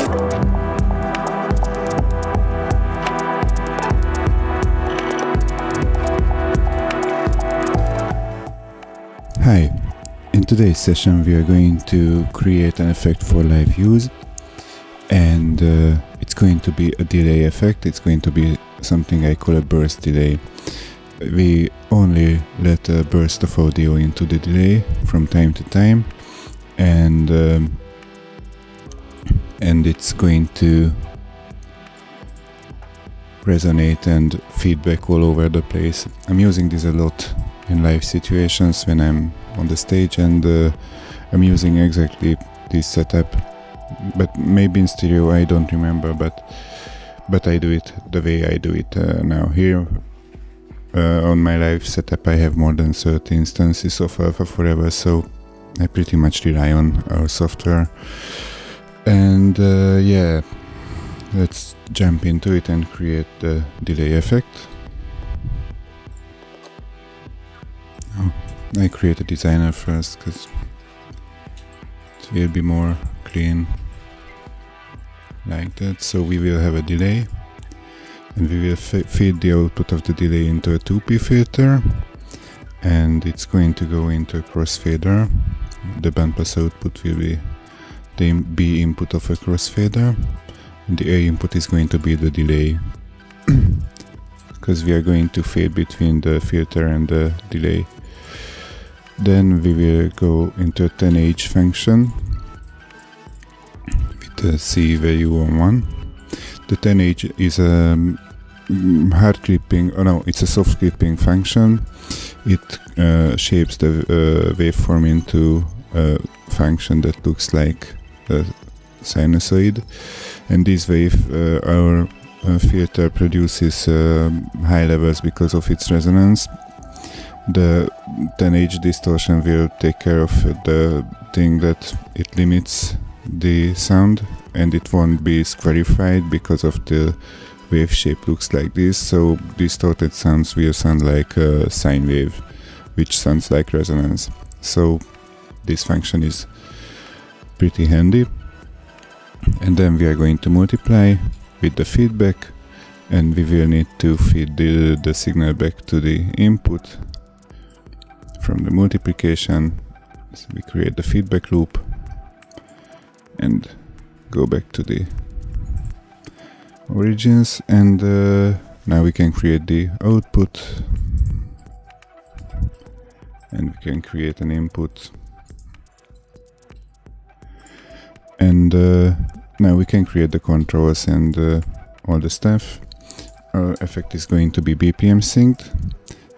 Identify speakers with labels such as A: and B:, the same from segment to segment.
A: Hi, in today's session we are going to create an effect for live use, and it's going to be a delay effect. It's going to be something I call a burst delay. We only let a burst of audio into the delay from time to time, and it's going to resonate and feedback all over the place. I'm using this a lot in live situations when I'm on the stage, and I'm using exactly this setup, but maybe in stereo, I don't remember, but I do it the way I do it now. Here on my live setup I have more than 30 instances of Alpha Forever, so I pretty much rely on our software. And yeah, let's jump into it and create the delay effect. I create a designer first because it will be more clean like that. So we will have a delay, and we will feed the output of the delay into a 2P filter, and it's going to go into a crossfader. The bandpass output will be the B input of a crossfader, and the A input is going to be the delay because we are going to fade between the filter and the delay. Then we will go into a 10H function with the C value on 1. The 10H is a hard clipping, it's a soft clipping function. It shapes the waveform into a function that looks like a sinusoid, and this wave, our filter produces high levels because of its resonance. The 10H distortion will take care of the thing that it limits the sound, and it won't be squarified because of the wave shape looks like this. So distorted sounds will sound like a sine wave, which sounds like resonance. So this function is pretty handy. And then we are going to multiply with the feedback, and we will need to feed the signal back to the input from the multiplication. So we create the feedback loop and go back to the origins, and now we can create the output, and we can create an input, and now we can create the controls and all the stuff. Our effect is going to be BPM synced,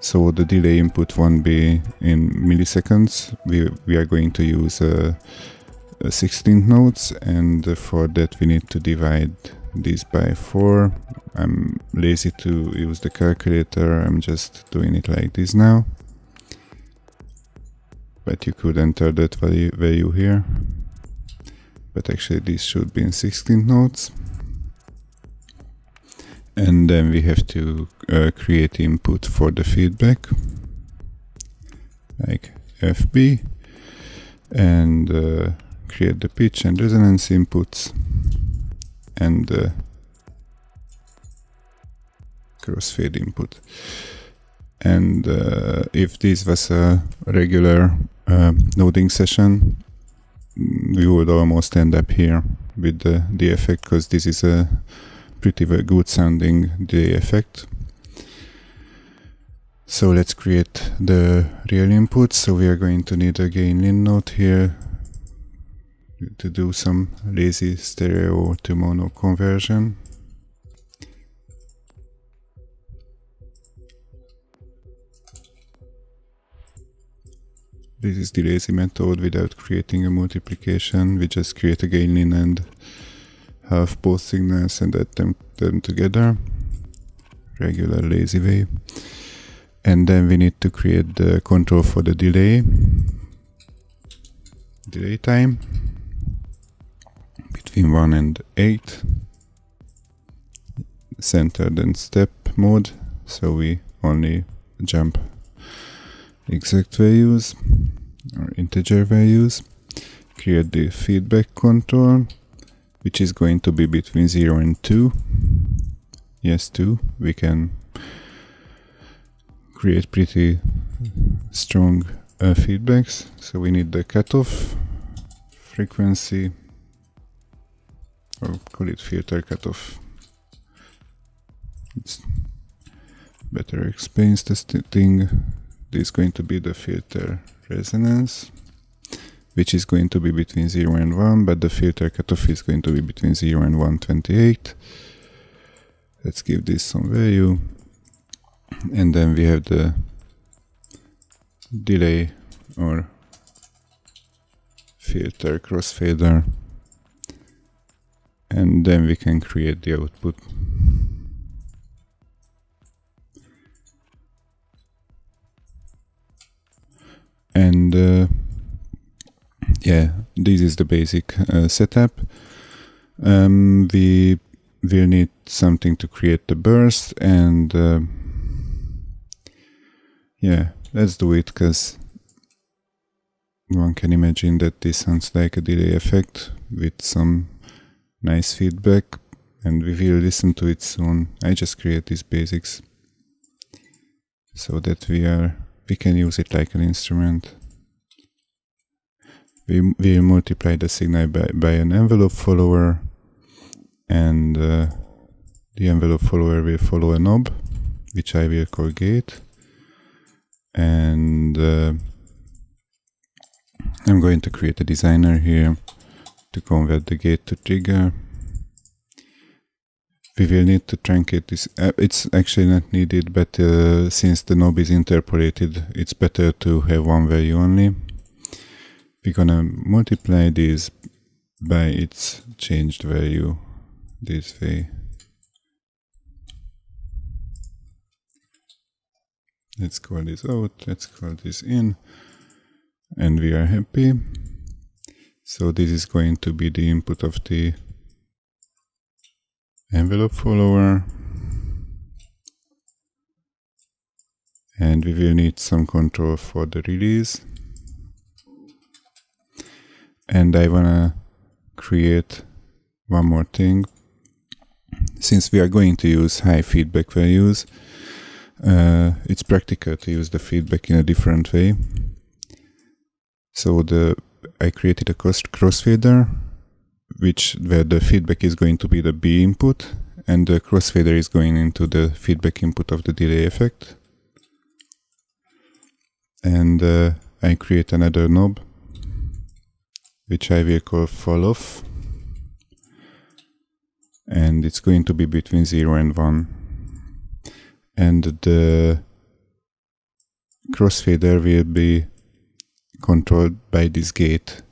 A: so the delay input won't be in milliseconds. We are going to use 16 notes, and for that we need to divide this by 4. I'm lazy to use the calculator, I'm just doing it like this now, but you could enter that value here, but actually this should be in 16 notes. And then we have to create input for the feedback, like FB, and create the pitch and resonance inputs, and crossfade input. And if this was a regular noding session, we would almost end up here with the effect, because this is a pretty good sounding delay effect. So let's create the real input. So we are going to need a gain in node here to do some lazy stereo to mono conversion. This is the lazy method without creating a multiplication. We just create a gain in and half both signals and add them together, regular lazy way. And then we need to create the control for the delay time between 1 and 8, centered and step mode, so we only jump exact values or integer values. Create the feedback control, which is going to be between 0 and 2. Yes, 2. We can create pretty strong feedbacks. So we need the cutoff frequency, or call it filter cutoff. It's better explains this thing. This is going to be the filter resonance, which is going to be between 0 and 1, but the filter cutoff is going to be between 0 and 128. Let's give this some value. And then we have the delay or filter crossfader. And then we can create the output. And yeah, this is the basic setup. We will need something to create the burst, and yeah, let's do it, because one can imagine that this sounds like a delay effect with some nice feedback, and we will listen to it soon. I just create these basics so that we can use it like an instrument. We will multiply the signal by an envelope follower, and the envelope follower will follow a knob, which I will call gate. And I'm going to create a designer here to convert the gate to trigger. We will need to truncate this. It's actually not needed, but since the knob is interpolated, it's better to have one value only. We're gonna multiply this by its changed value this way. Let's call this out, let's call this in, and we are happy. So this is going to be the input of the envelope follower, and we will need some control for the release. And I wanna create one more thing. Since we are going to use high feedback values, it's practical to use the feedback in a different way. So I created a crossfader, where the feedback is going to be the B input, and the crossfader is going into the feedback input of the delay effect. And I create another knob, which I will call fall off, and it's going to be between 0 and 1. And the crossfader will be controlled by this gate.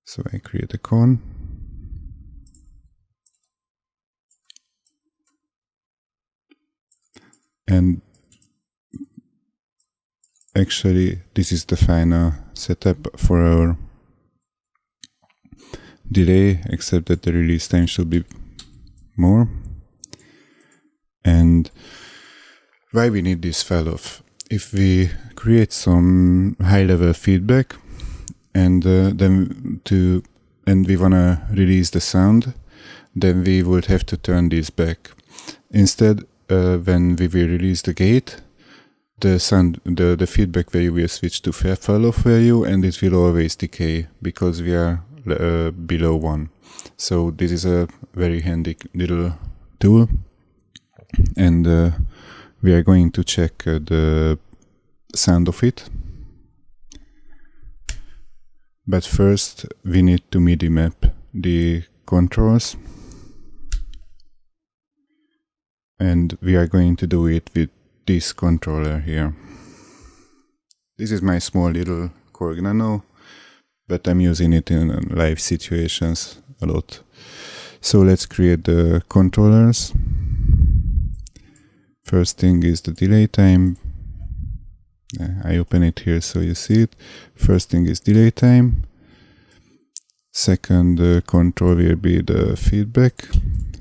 A: So I create a cone. And actually, this is the final setup for our delay, except that the release time should be more. And why we need this fall-off? If we create some high-level feedback, and we wanna release the sound, then we would have to turn this back. Instead, when we will release the gate, the feedback value will switch to fall-off value, and it will always decay because we are below 1. So this is a very handy little tool, and we are going to check the sound of it. But first we need to MIDI map the controls, and we are going to do it with this controller here. This is my small little Korg Nano, but I'm using it in live situations a lot. So let's create the controllers. First thing is the delay time. I open it here so you see it. First thing is delay time. Second control will be the feedback.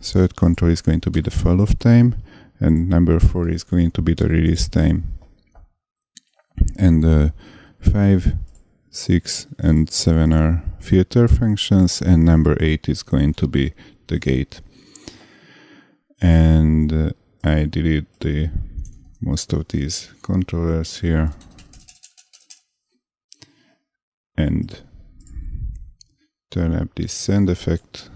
A: Third control is going to be the fall-off time. And number 4 is going to be the release time. And 5, 6 and 7 are filter functions, and number 8 is going to be the gate. And I delete most of these controllers here and turn up this send effect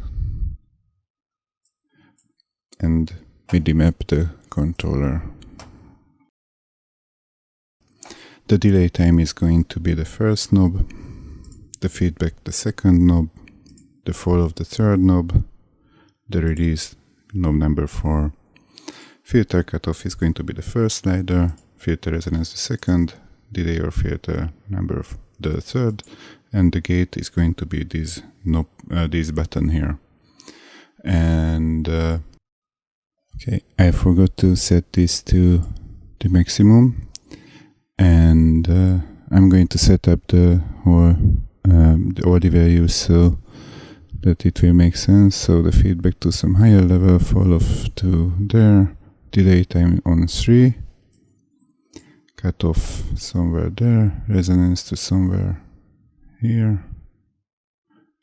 A: and MIDI map the controller. The delay time is going to be the first knob, the feedback the second knob, the fall of the third knob, the release knob number 4. Filter cutoff is going to be the first slider, filter resonance the second, delay or filter number the third, and the gate is going to be this knob, this button here. And okay, I forgot to set this to the maximum, and I'm going to set up the whole all the values so that it will make sense. So the feedback to some higher level, fall off to there, delay time on 3, cut off somewhere there, resonance to somewhere here,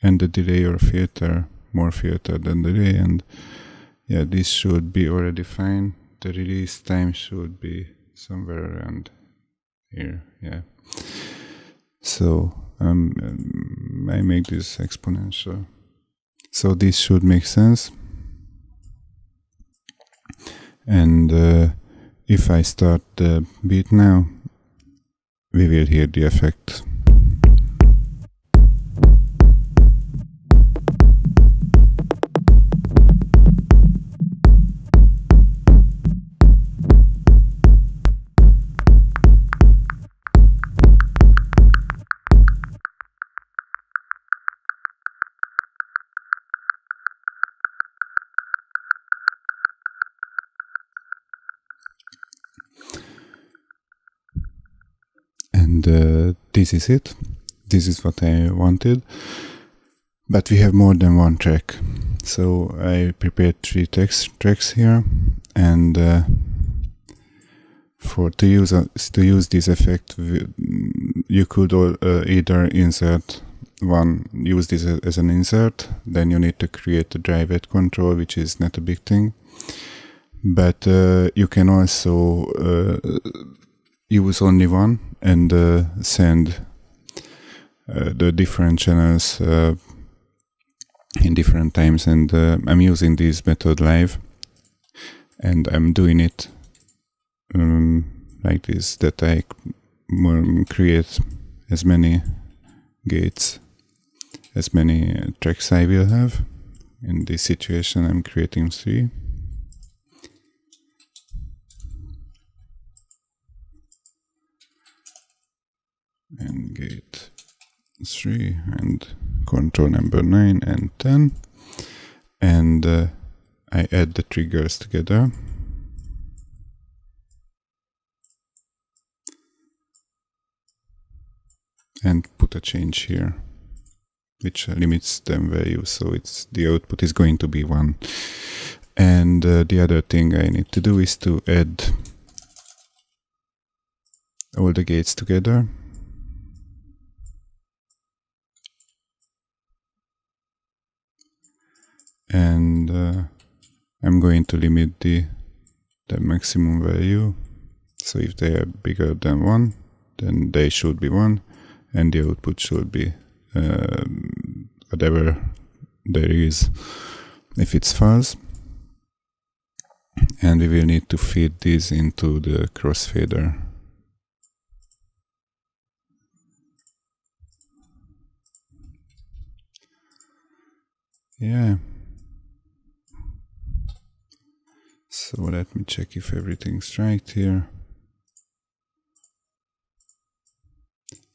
A: and the delay or filter, more filter than delay, and yeah, this should be already fine. The release time should be somewhere around here, yeah. So I make this exponential. So this should make sense. And if I start the beat now, we will hear the effect. And this is it. This is what I wanted. But we have more than one track. So I prepared 3 tracks here, and to use this effect, you could either insert one, use this as an insert. Then you need to create a drive-at control, which is not a big thing. But you can also use only one and send the different channels in different times, and I'm using this method live, and I'm doing it like this, that I create as many gates, as many tracks I will have. In this situation I'm creating 3. And gate 3 and control number 9 and 10, and I add the triggers together, and put a change here which limits them value, so the output is going to be 1. And the other thing I need to do is to add all the gates together. And I'm going to limit the maximum value. So if they are bigger than 1, then they should be 1, and the output should be whatever there is if it's false. And we will need to feed this into the crossfader. Yeah. So let me check if everything's right here.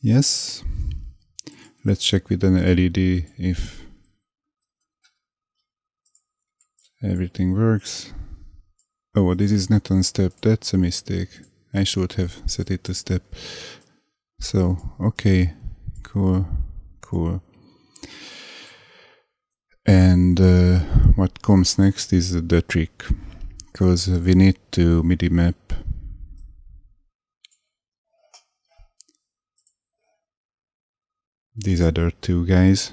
A: Yes. Let's check with an LED if everything works. Oh, this is not on step. That's a mistake. I should have set it to step. So, okay. Cool. And what comes next is the trick, because we need to MIDI map these other two guys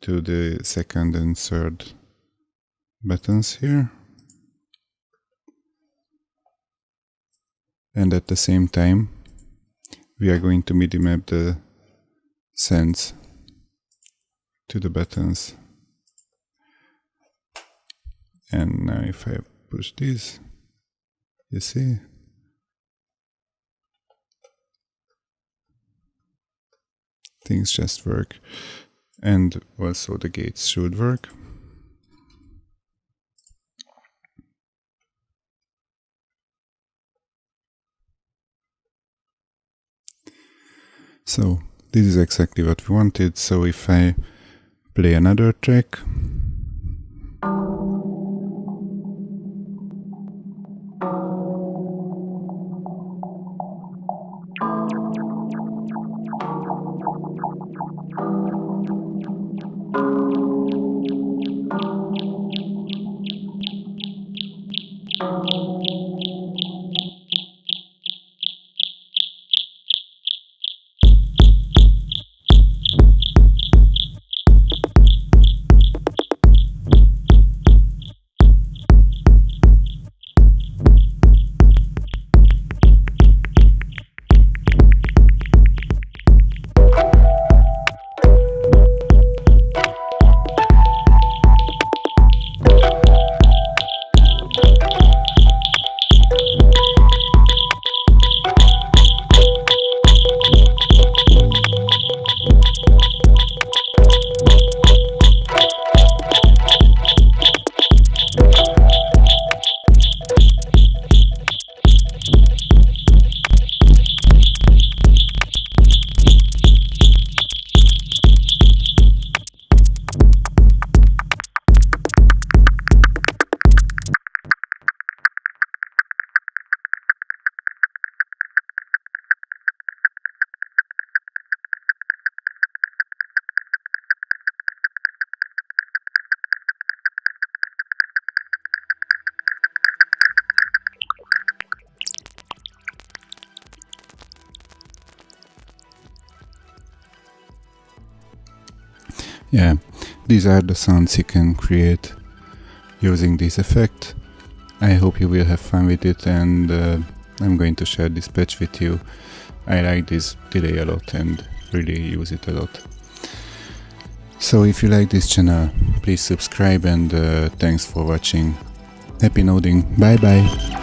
A: to the second and third buttons here. And at the same time, we are going to MIDI map the sends to the buttons. And now if I push this, you see, things just work. And also the gates should work. So this is exactly what we wanted. So if I play another track, yeah, these are the sounds you can create using this effect. I hope you will have fun with it, and I'm going to share this patch with you. I like this delay a lot and really use it a lot. So if you like this channel, please subscribe, and thanks for watching. Happy noding, bye bye!